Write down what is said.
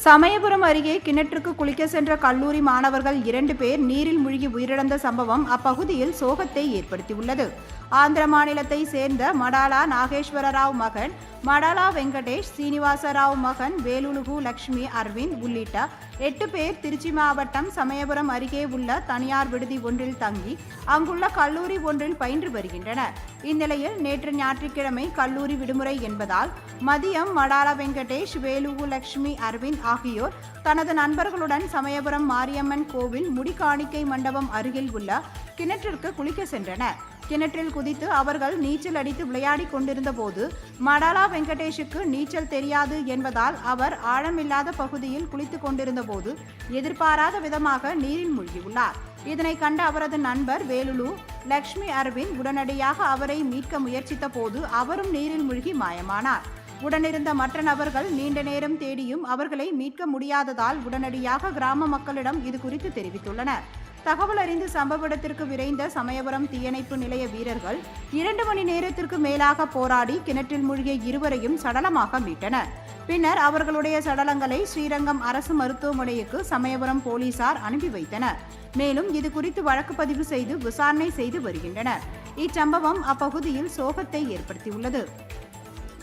சமயபுரம் அருகே கிணற்றுக்கு குளிக்க சென்ற கல்லூரி மாணவர்கள் 2 பேர் நீரில் மூழ்கி உயிரிழந்த சம்பவம் அப்பகுதியில் சோகத்தை ஏற்படுத்தியுள்ளது. ஆந்திர மாநிலத்தை சேர்ந்த மடாலா நாகேஸ்வரராவ் மகன் மடாலா வெங்கடேஷ், சீனிவாசராவ் மகன் வேலுலுகு லட்சுமி அரவிந்த் உள்ளிட்ட 8 பேர் திருச்சி மாவட்டம் சமயபுரம் அருகே உள்ள தனியார் விடுதி ஒன்றில் தங்கி அங்குள்ள கல்லூரி ஒன்றில் பயின்று வருகின்றனர். இந்நிலையில் நேற்று ஞாயிற்றுக்கிழமை கல்லூரி விடுமுறை என்பதால் மதியம் மடாலா வெங்கடேஷ், வேலுகு லட்சுமி அரவிந்த் ஆகியோர் தனது நண்பர்களுடன் சமயபுரம் மாரியம்மன் கோவில் முடிக்காணிக்கை மண்டபம் அருகில் உள்ள கிணற்றிற்கு குளிக்க சென்றனர். கிணற்றில் குதித்து அவர்கள் நீச்சல் அடித்து விளையாடி கொண்டிருந்த போது மடாலா வெங்கடேஷுக்கு நீச்சல் தெரியாது என்பதால் அவர் ஆழமில்லாத பகுதியில் குளித்துக் கொண்டிருந்த போது எதிர்பாராத விதமாக நீரில் மூழ்கியுள்ளார். இதனை கண்ட அவரது நண்பர் வேலுலு லட்சுமி அரவிந்த் உடனடியாக அவரை மீட்க முயற்சித்த போது அவரும் நீரில் மூழ்கி மாயமானார். உடனிருந்த மற்ற நபர்கள் நீண்ட நேரம் தேடியும் அவர்களை மீட்க முடியாததால் உடனடியாக கிராம மக்களிடம் இது குறித்து தெரிவித்துள்ளனர். தகவல் அறிந்து சம்பவ இடத்திற்கு விரைந்த சமயபுரம் தீயணைப்பு நிலைய வீரர்கள் 2 மணி நேரத்திற்கு மேலாக போராடி கிணற்றில் மூழ்கிய இருவரையும் சடலமாக மீட்டனர். பின்னர் அவர்களுடைய சடலங்களை ஸ்ரீரங்கம் அரசு மருத்துவமனைக்கு சமயபுரம் போலீசார் அனுப்பி வைத்தனர். மேலும் இது குறித்து வழக்கு பதிவு செய்து விசாரணை செய்து வருகின்றனர். இச்சம்பவம் அப்பகுதியில் சோகத்தை ஏற்படுத்தியுள்ளது.